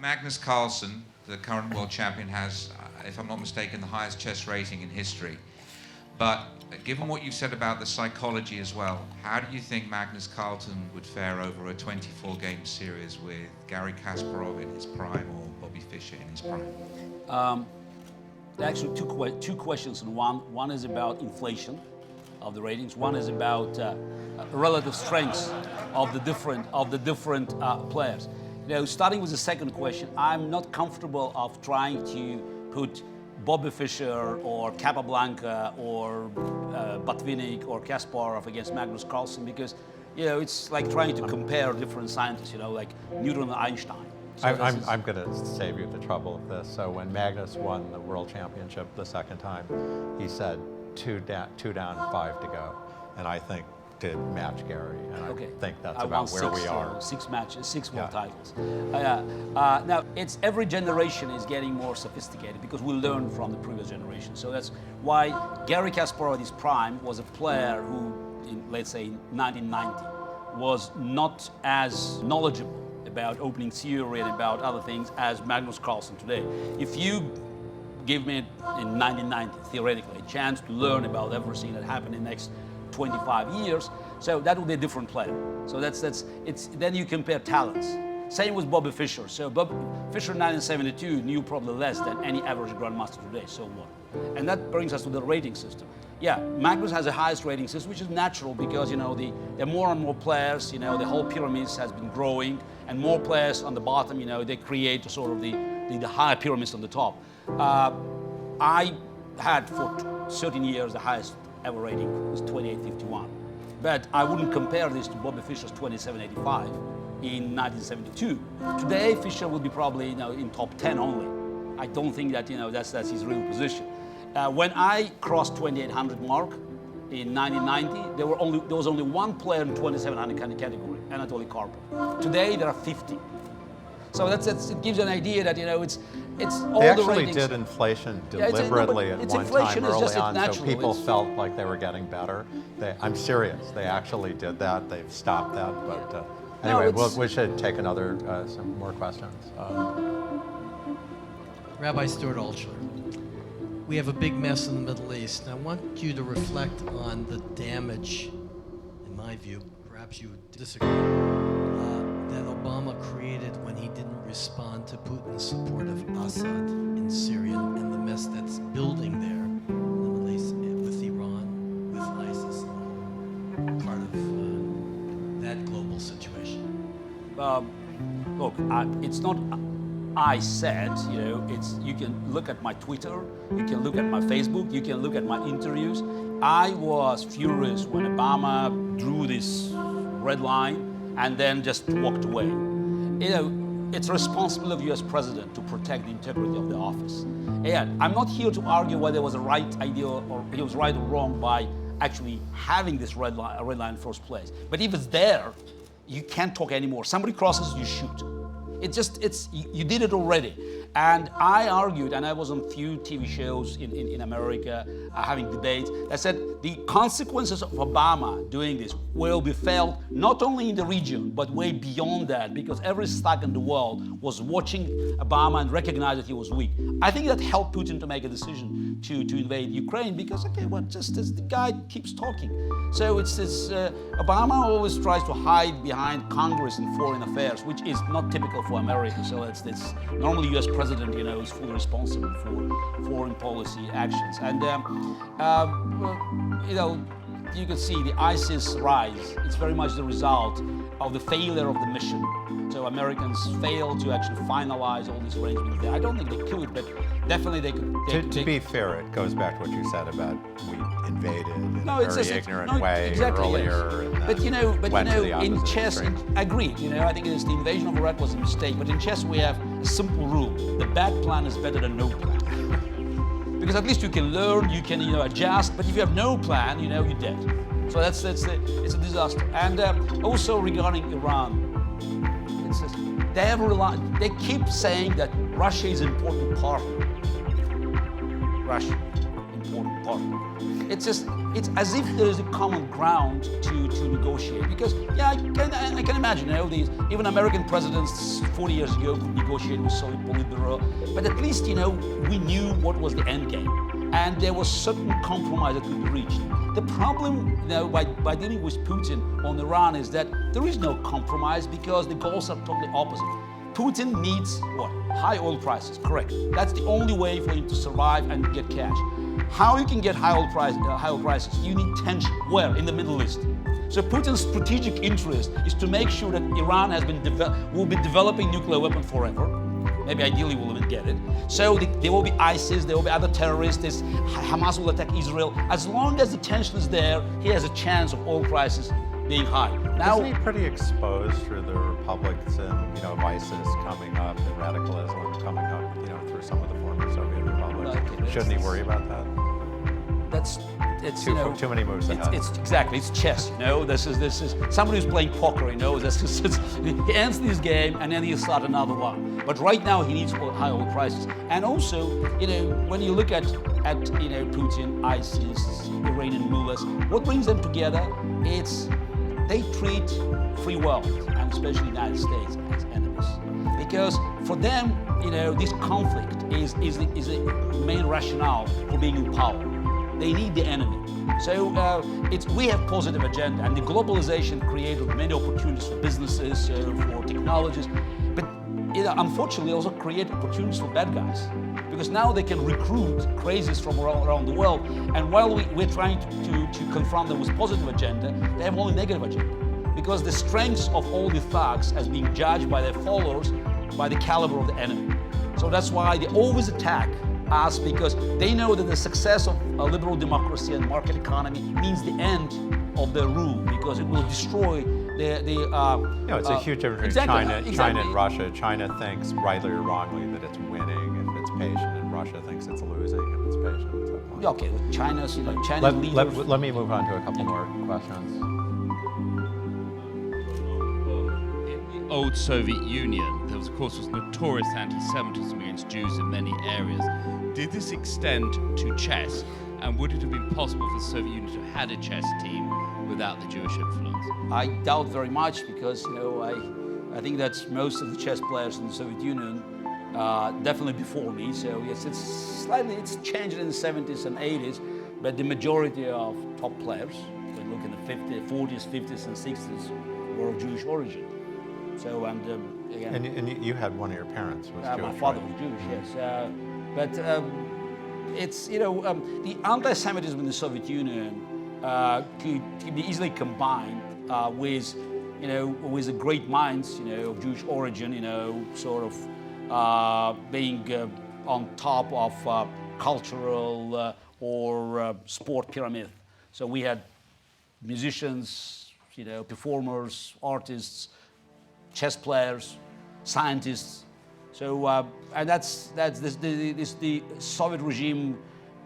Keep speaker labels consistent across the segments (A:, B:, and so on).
A: Magnus Carlsen, the current world champion, has, if I'm not mistaken, the highest chess rating in history. But given what you've said about the psychology as well, how do you think Magnus Carlsen would fare over a 24-game series with Garry Kasparov in his prime or Bobby Fischer in his prime?
B: Actually, two questions in one. One is about inflation of the ratings. One is about relative strengths of the different players. You know, starting with the second question, I'm not comfortable of trying to put Bobby Fischer or Capablanca or Botvinnik or Kasparov against Magnus Carlsen, because, you know, it's like trying to compare different scientists, you know, like Newton and Einstein. So
C: I'm going to save you the trouble of this. So when Magnus won the World Championship the second time, he said two down, 5 to go. And I think did match Garry, and I think that's about where we are.
B: 6 matches, 6 world titles. Now, every generation is getting more sophisticated because we learn from the previous generation. So that's why Garry Kasparov at his prime was a player who, let's say, in 1990, was not as knowledgeable about opening theory and about other things as Magnus Carlsen today. If you give me, in 1990, theoretically, a chance to learn about everything that happened in the next 25 years, so that would be a different player. So then you compare talents. Same with Bobby Fischer. So Bobby Fischer in 1972 knew probably less than any average grandmaster today, so what? And that brings us to the rating system. Yeah, Magnus has the highest rating system, which is natural because, you know, there are more and more players, you know, the whole pyramid has been growing, and more players on the bottom, you know, they create sort of the higher pyramids on the top. I had for 13 years the highest ever rating was 2851. But I wouldn't compare this to Bobby Fischer's 2785 in 1972. Today, Fischer would be probably, you know, in top 10 only. I don't think that, you know, that's his real position. When I crossed 2800 mark in 1990, there was only one player in 2700 category, Anatoly Karpov. Today, there are 50. So it gives you an idea that, you know, it's all
C: they
B: the ratings.
C: They actually did inflation deliberately at one time early on, so people felt like they were getting better. I'm serious. They actually did that. They've stopped that. But anyway, we should take some more questions.
D: Rabbi Stuart Altshuler, we have a big mess in the Middle East. I want you to reflect on the damage, in my view, perhaps you would disagree, that Obama created when he didn't respond to Putin's support of Assad in Syria and the mess that's building there in the Middle East with Iran, with ISIS, part of that global situation.
B: Look, it's not I said, you know, you can look at my Twitter, you can look at my Facebook, you can look at my interviews. I was furious when Obama drew this red line and then just walked away. You know, it's responsible of US president to protect the integrity of the office. And I'm not here to argue whether it was a right idea or he was right or wrong by actually having this red line in first place. But if it's there, you can't talk anymore. Somebody crosses, you shoot. You did it already. And I argued, and I was on few TV shows in America having debates. I said the consequences of Obama doing this will be felt not only in the region, but way beyond that, because every stock in the world was watching Obama and recognized that he was weak. I think that helped Putin to make a decision to invade Ukraine because, okay, well, just as the guy keeps talking. So Obama always tries to hide behind Congress and foreign affairs, which is not typical for America. So it's normally US president, you know, is fully responsible for foreign policy actions. And, you know, you can see the ISIS rise. It's very much the result of the failure of the mission. So Americans failed to actually finalize all these arrangements there. I don't think they could, but definitely they could.
C: To be fair, it goes back to what you said about we invaded in a very ignorant way earlier.
B: Yes. But you know, in chess, agreed. You know, I think the invasion of Iraq was a mistake. But in chess, we have a simple rule: the bad plan is better than no plan. Because at least you can learn, you can adjust. But if you have no plan, you know, you're dead. So it's a disaster. And also regarding Iran, they keep saying that Russia is an important partner. Russia, important partner. it's as if there is a common ground to negotiate. Because yeah, I can imagine, you know, even American presidents 40 years ago could negotiate with Soviet Politburo, but at least, you know, we knew what was the end game, and there was certain compromise that could be reached. The problem, you know, by dealing with Putin on Iran is that there is no compromise because the goals are totally opposite. Putin needs what? High oil prices, correct. That's the only way for him to survive and get cash. How you can get high oil prices? You need tension. Where? In the Middle East. So Putin's strategic interest is to make sure that Iran will be developing nuclear weapons forever. Maybe ideally we'll even get it. So there will be ISIS, there will be other terrorists, Hamas will attack Israel. As long as the tension is there, he has a chance of oil prices being high. Now,
C: isn't he pretty exposed through the republics and, you know, of ISIS coming up and radical Islam coming up, you know, through some of the former Soviet republics?
B: Okay,
C: shouldn't he worry about that?
B: It's
C: Too,
B: you know,
C: too many moves ahead.
B: It's exactly, it's chess, you know. This is somebody who's playing poker, you know. He ends this game and then he'll start another one. But right now he needs high oil prices. And also, you know, when you look at you know, Putin, ISIS, Iranian mullahs, what brings them together? It's they treat free world, and especially the United States, as enemies. Because for them, you know, this conflict is the main rationale for being in power. They need the enemy. So we have positive agenda, and the globalization created many opportunities for businesses, for technologies, but it unfortunately also created opportunities for bad guys, because now they can recruit crazies from around the world, and while we're trying to confront them with positive agenda, they have only negative agenda, because the strengths of all the thugs as being judged by their followers by the caliber of the enemy. So that's why they always attack us, because they know that the success of a liberal democracy and market economy means the end of their rule, because it will destroy the
C: you know, it's a huge difference between China and Russia. China thinks, rightly or wrongly, that it's winning if it's patient, and Russia thinks it's losing if it's patient. So
B: okay, with China's, you know, China's leaders.
C: Let me move on to a couple more questions.
E: In the old Soviet Union, there was, of course, notorious anti-Semitism against Jews in many areas. Did this extend to chess, and would it have been possible for the Soviet Union to have had a chess team without the Jewish influence?
B: I doubt very much, because, you know, I think that most of the chess players in the Soviet Union, definitely before me, so yes, it's changed in the 70s and 80s, but the majority of top players, when you look in the 40s, 50s and 60s, were of Jewish origin. So, and again...
C: And you had one of your parents was Jewish,
B: my father
C: right?
B: was Jewish, yes. But it's, you know, the anti-Semitism in the Soviet Union could be easily combined with, you know, with the great minds, you know, of Jewish origin, you know, sort of being on top of cultural or sport pyramid. So we had musicians, you know, performers, artists, chess players, scientists. So, and the Soviet regime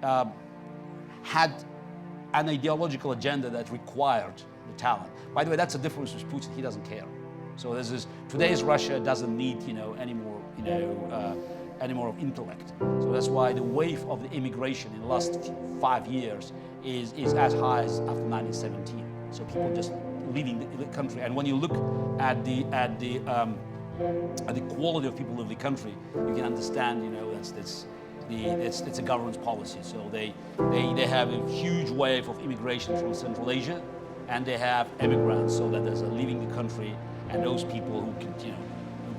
B: had an ideological agenda that required the talent. By the way, that's the difference with Putin. He doesn't care. So today's Russia doesn't need, you know, any more of intellect. So that's why the wave of the immigration in the last 5 years is as high as after 1917. So people just leaving the country. And when you look at the quality of people of the country, you can understand, you know, it's a government's policy. So they have a huge wave of immigration from Central Asia, and they have immigrants, so that there's a leaving the country, and those people who can, you know,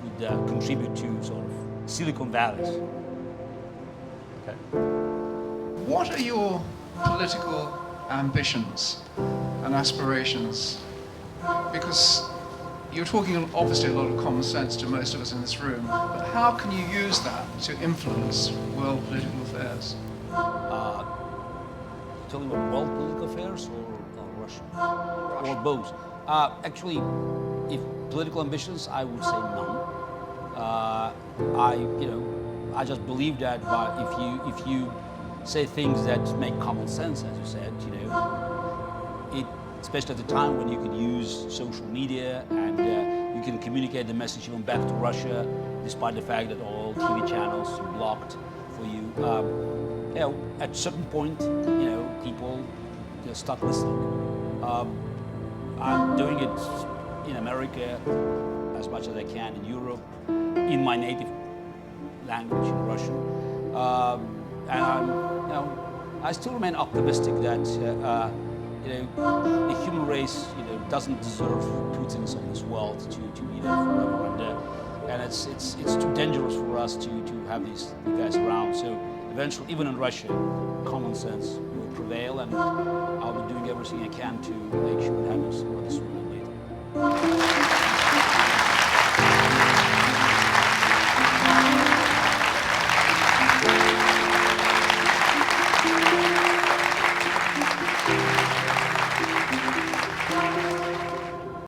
B: who could contribute to sort of Silicon Valleys.
C: Okay.
F: What are your political ambitions and aspirations? Because you're talking obviously a lot of common sense to most of us in this room, but how can you use that to influence world political affairs?
B: Talking about world political affairs or Russia? Or both? Actually, if political ambitions, I would say none. I just believe that if you say things that make common sense, as you said, you know, especially at the time when you could use social media and you can communicate the message even back to Russia, despite the fact that all TV channels are blocked for you. at a certain point, people start listening. I'm doing it in America as much as I can, in Europe, in my native language, in Russian. And I still remain optimistic that the human race doesn't deserve Putins of this world to be there forever. And it's too dangerous for us to have these guys around. So eventually, even in Russia, common sense will prevail, and I'll be doing everything I can to make sure it happens sooner or later.